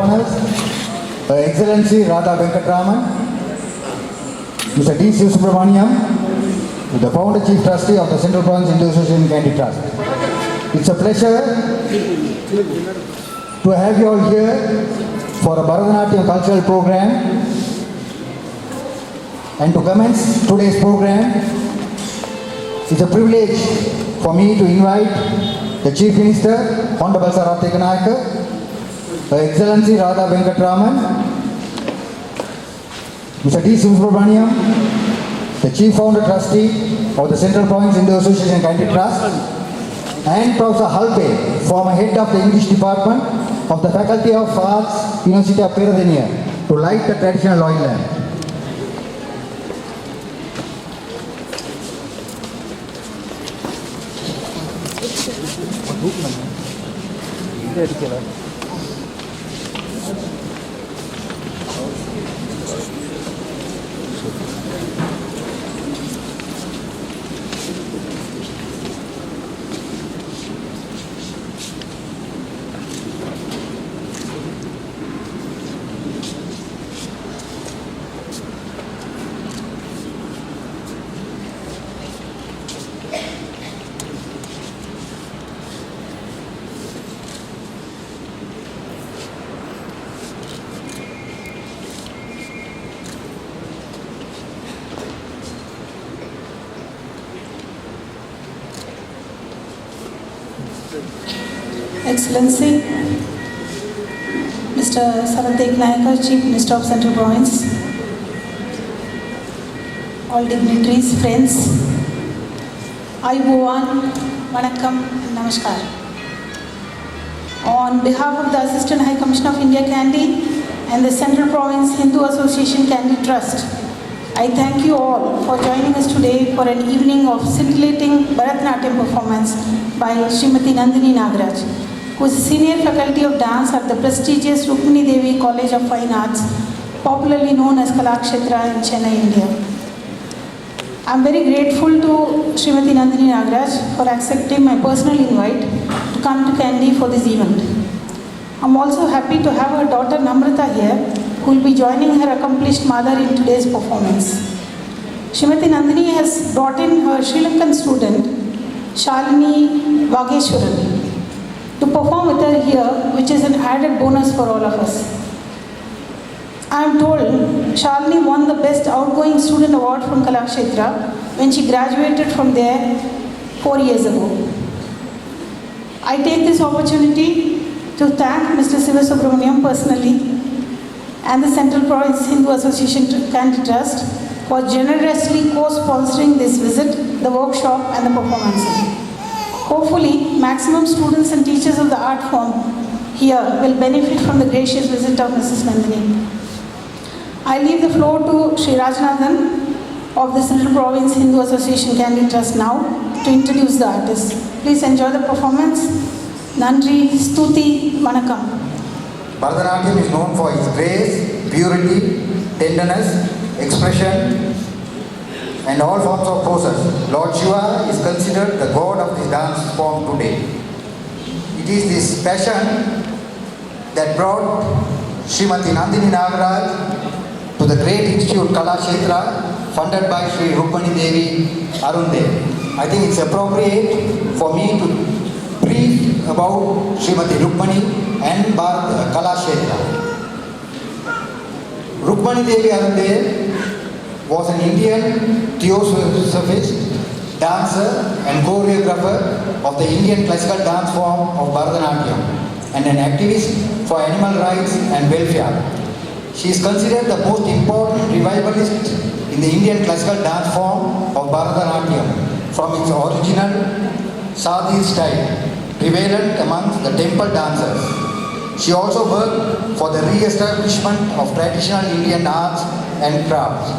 Honors, Her Excellency Radha Venkatraman, Mr. D. Subramaniam, the Founder Chief Trustee of the Central Province Hindu Association Candy Trust. It's a pleasure to have you all here for a Bharatanatyam cultural program. And to commence today's program, it's a privilege for me to invite the Chief Minister, Honorable Sir Ekanaika, Her Excellency Radha Venkatraman, Mr. D. Subramaniam, the Chief Founder Trustee of the Central Province Hindu Association Candy Trust, and Professor Halpe, former Head of the English Department of the Faculty of Arts, University of Peradeniya, to light the traditional oil lamp. Excellency, Mr. Smt.Nandini, Chief Minister of Central Province, all dignitaries, friends, Ayubowan, Vanakkam, Namaskar. On behalf of the Assistant High Commissioner of India Candy and the Central Province Hindu Association Candy Trust, I thank you all for joining us today for an evening of scintillating Bharatanatyam performance by Smt.Nandini Nagaraj, who is Senior Faculty of Dance at the prestigious Rukmini Devi College of Fine Arts, popularly known as Kalakshetra in Chennai, India. I am very grateful to Smt.Nandini Nagaraj for accepting my personal invite to come to Kandy for this event. I am also happy to have her daughter Namrata here, who will be joining her accomplished mother in today's performance. Smt.Nandini has brought in her Sri Lankan student, Shalini Vageshwaran, to perform with her here, which is an added bonus for all of us. I am told Shalini won the Best Outgoing Student Award from Kalakshetra when she graduated from there 4 years ago. I take this opportunity to thank Mr. Siva Subramaniam personally and the Central Province Hindu Association Candy Trust for generously co-sponsoring this visit, the workshop and the performances. Hopefully, maximum students and teachers of the art form here will benefit from the gracious visit of Mrs. Nandini. I leave the floor to Sri Rajnathan of the Central Province Hindu Association Candy Trust now to introduce the artists. Please enjoy the performance. Nandri, Stuti, Vanakkam. Bharatanatyam is known for its grace, purity, tenderness, expression, and all forms of poses. Lord Shiva is considered the god of this dance form today. It is this passion that brought Smt.Nandini Nagaraj to the great institute Kalakshetra, funded by Sri Rukmini Devi Arunde. I think it's appropriate for me to brief about Srimati Rukmini and Kalakshetra. Rukmini Devi Arunde was an Indian theosophist, dancer and choreographer of the Indian classical dance form of Bharatanatyam and an activist for animal rights and welfare. She is considered the most important revivalist in the Indian classical dance form of Bharatanatyam from its original Sadhi style, prevalent amongst the temple dancers. She also worked for the re-establishment of traditional Indian arts and crafts.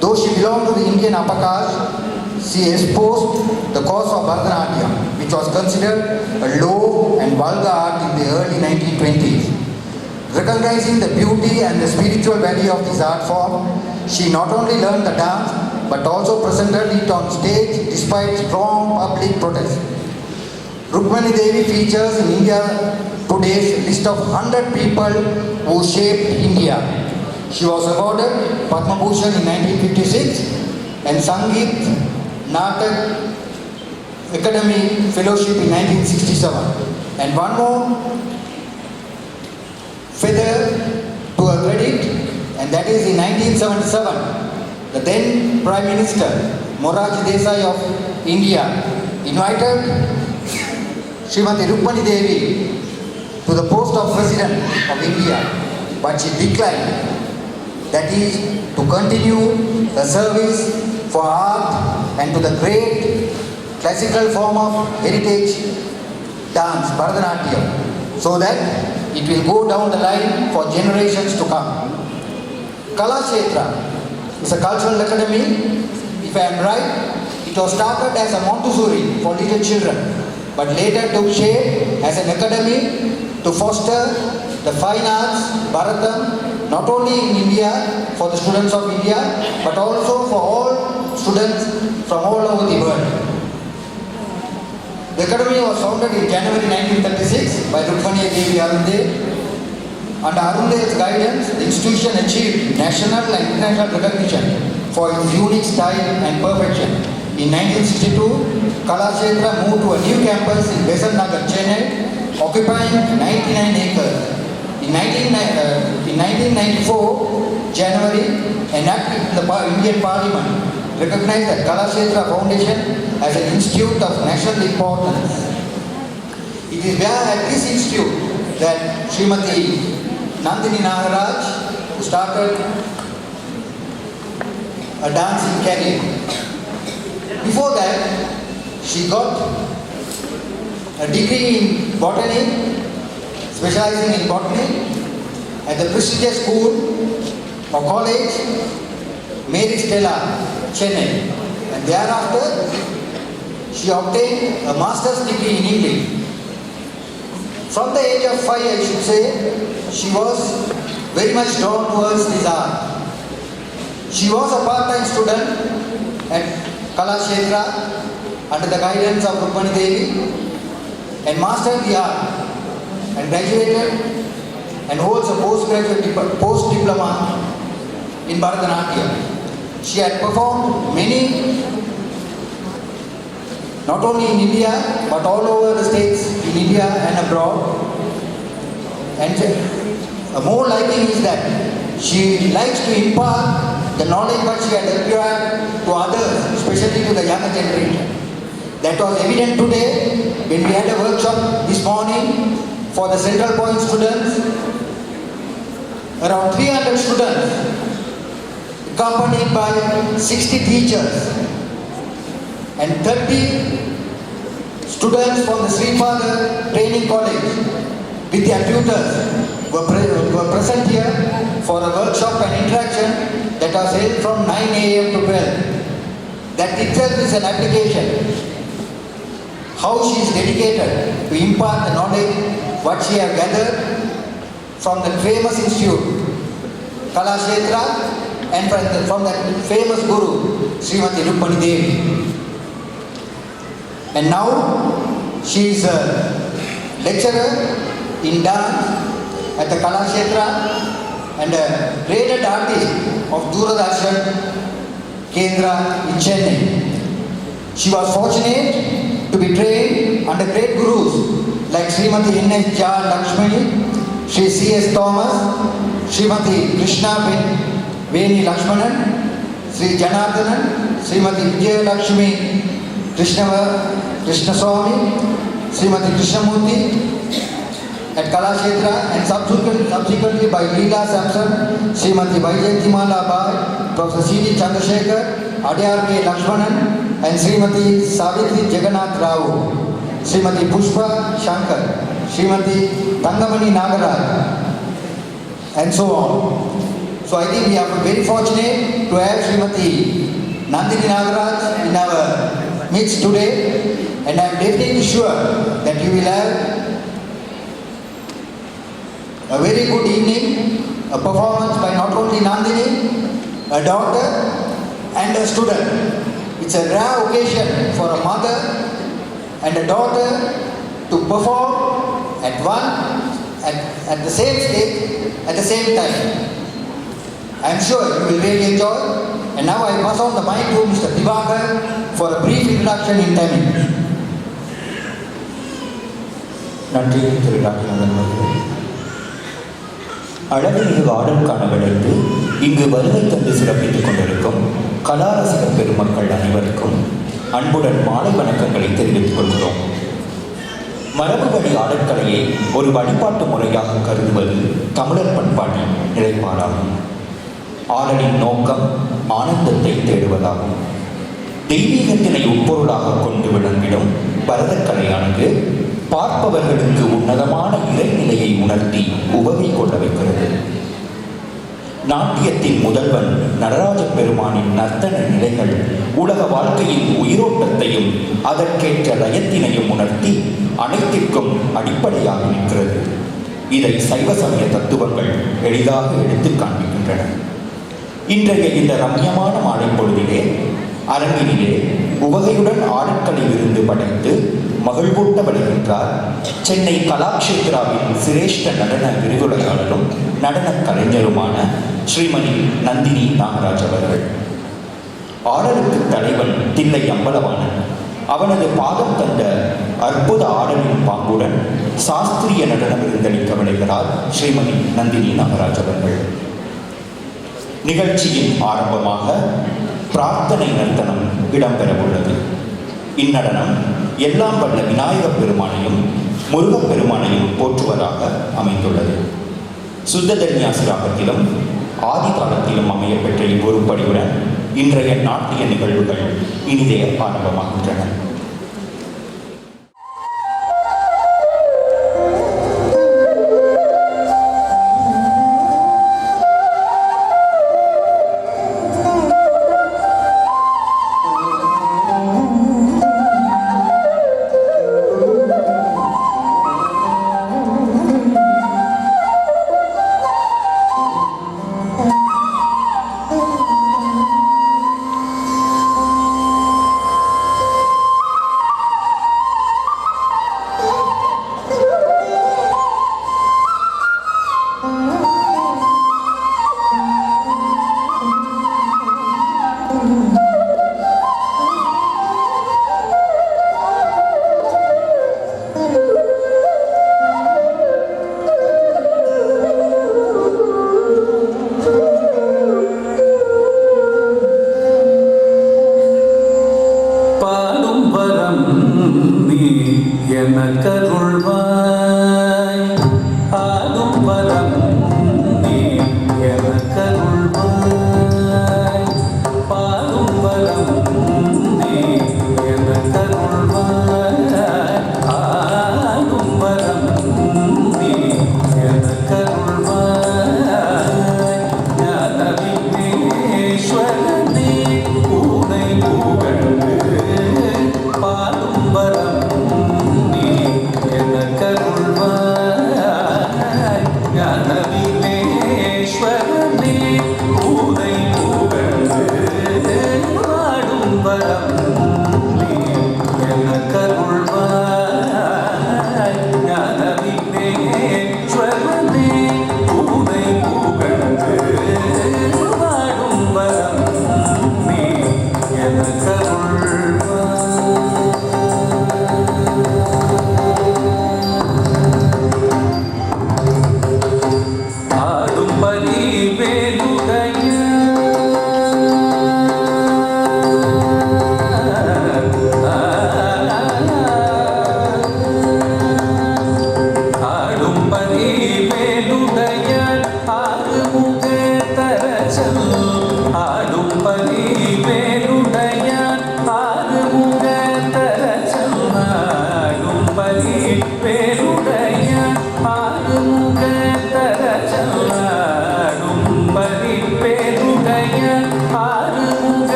Though she belonged to the Indian upper caste, she espoused the cause of Bharatanatyam, which was considered a low and vulgar art in the early 1920s. Recognizing the beauty and the spiritual value of this art form, she not only learned the dance but also presented it on stage despite strong public protest. Rukmani Devi features in India Today's list of 100 people who shaped India. She was awarded Padma Bhushan in 1956 and Sangeet Natak Academy Fellowship in 1967. And one more feather to her credit, and that is in 1977, the then Prime Minister Morarji Desai of India invited Smt. Rukmani Devi to the post of President of India, but she declined. That is to continue the service for art and to the great classical form of heritage dance, Bharatanatyam, so that it will go down the line for generations to come. Kala Kshetra is a cultural academy. If I am right, it was started as a Montessori for little children, but later took shape as an academy to foster the fine arts, Bharatam, not only in India, for the students of India, but also for all students from all over the world. The academy was founded in January 1936 by Rukmani Devi Arunde. Under Arunde's guidance, the institution achieved national and international recognition for its unique style and perfection. In 1962, Kala Kshetra moved to a new campus in Besant Nagar, Chennai, occupying 99 acres. In 1994, January, an act in the Indian Parliament recognized that Kala Kshetra Foundation as an institute of national importance. It is at this institute that Smt.Nandini started a dancing career. Before that, she got a degree in botany, specializing in botany at the prestigious school or college Mary Stella, Chennai. And thereafter, she obtained a master's degree in English. From the age of 5, I should say, she was very much drawn towards this art. She was a part-time student at Kala Kshetra under the guidance of Rukmani Devi and mastered the art and graduated and holds a post-diploma in Bharatanatyam. She had performed many, not only in India, but all over the states in India and abroad. And more liking is that she likes to impart the knowledge that she had acquired to others, especially to the younger generation. That was evident today when we had a workshop this morning for the Central Point students. Around 300 students, accompanied by 60 teachers and 30 students from the Sri Father Training College with their tutors were present here for a workshop and interaction that was held from 9 a.m. to 12. That itself is an application. How she is dedicated to impart the knowledge what she has gathered from the famous institute, Kala Kshetra, and from the famous guru, Smt. Rukmani Devi. And now she is a lecturer in dance at the Kala Kshetra and a graded artist of Doordarshan Kendra in Chennai. She was fortunate to be trained under great gurus like Srimati N.S. Jha Lakshmani, Sri C.S. Thomas, Srimati Krishna Veni Lakshmanan, Sri Janardhanan, Srimati Vijaya Lakshmi Krishna Swami, Srimati Krishnamurti at Kala Kshetra, and subsequently by Leela Sampson, Srimati Vaijayantimala Bai, Professor C.D. Chandrasekhar, Adyar K. Lakshmanan, and Srimati Savitri Jagannath Rao, Srimati Pushpa Shankar, Srimati Tangamani Nagaraj, and so on. So I think we are very fortunate to have Srimati Nandini Nagaraj in our midst today, and I am definitely sure that you will have a very good evening, a performance by not only Nandini, a daughter and a student. It's a rare occasion for a mother and a daughter to perform at the same stage at the same time. I am sure you will really enjoy. And now I pass on the mic to Mr. Divakar for a brief introduction in Tamil. நன்றி திரு doctor Nandan அவர்களே. அழகுமிகு ஆடல் காண விளைந்து இங்கு வருகை தந்து சிறப்பித்துக் கொண்டிருக்கும் கலாரசிக பெருமக்கள் அனைவருக்கும் அன்புடன் மாலை வணக்கங்களை தெரிவித்துக் கொள்கிறோம். மரபு வழி ஆடற்கலையை ஒரு வழிபாட்டு முறையாக கருதுவது தமிழர் பண்பாட்டின் நிலைப்பாடாகும். ஆடலின் நோக்கம் ஆனந்தத்தை தேடுவதாகும். தெய்வீகத்தினை உட்பொருளாக கொண்டு விளங்கிடும் பரதக்கலையானது பார்ப்பவர்களுக்கு உன்னதமான இறைநிலையை உணர்த்தி உவகை கொள்ள வைக்கிறது. நாட்டியத்தின் முதல்வன் நடராஜ பெருமானின் நர்த்தன நிலைகள் உலக வாழ்க்கையின் உயிரோட்டத்தையும் அதற்கேற்ற லயத்தினையும் உணர்த்தி அனைத்திற்கும் அடிப்படையாக நிற்கிறது. இதை சைவ சமய தத்துவங்கள் எளிதாக எடுத்து காண்பிக்கின்றன. இன்றைய இந்த ரம்யமான மாலை பொழுதிலே அரங்கினிலே உவகையுடன் ஆடற்கலை விருந்து படைத்து மகிழ்வூட்ட வருகின்றார் சென்னை கலாக்ஷேத்ராவின் சிரேஷ்ட நடன விரிவுரையாளரும் நடனக் கலைஞருமான ஸ்ரீமதி நந்தினி நாகராஜ் அவர்கள். ஆடலுக்கு தலைவன் தில்லை அம்பலவாணன். அவனது பாதம் தந்த அற்புத ஆடலின் பாங்குடன் சாஸ்திரிய நடன விருந்தளிக்க விளைகிறார் ஸ்ரீமதி நந்தினி நாகராஜ் அவர்கள். நிகழ்ச்சியின் ஆரம்பமாக பிரார்த்தனை நர்த்தனம் இடம்பெறவுள்ளது. இந்நடனம் எல்லாம் வல்ல விநாயகப் பெருமானையும் முருகப் பெருமானையும் போற்றுவதாக அமைந்துள்ளது. சுத்ததன்யாசி ராகத்திலும் ஆதி காலத்திலும் அமையப்பெற்ற இவ்வொருபடியுடன் இன்றைய நாட்டிய நிகழ்வுகள் இனிதே ஆரம்பமாகின்றன.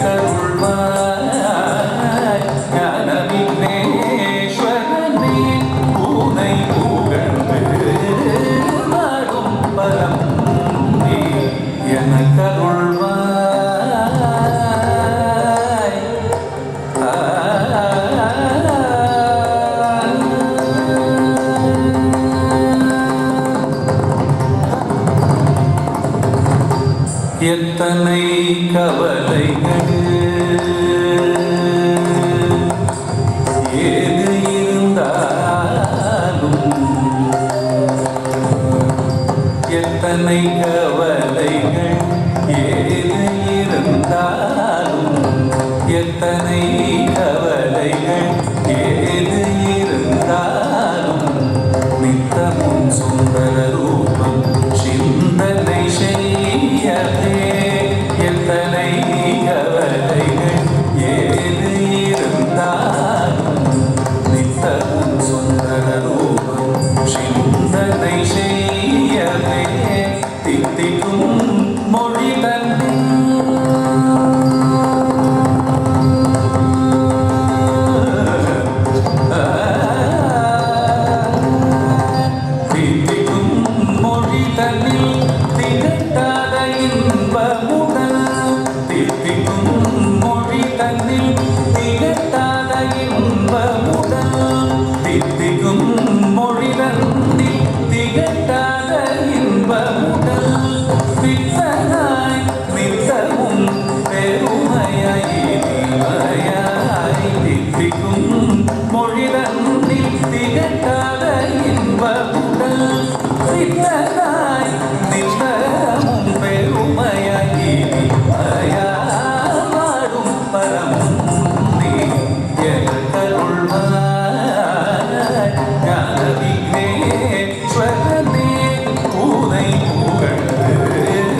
கருள்வாய் ஞானமே எத்தனை கவலைகள் ஏது இருந்தாலும் எத்தனை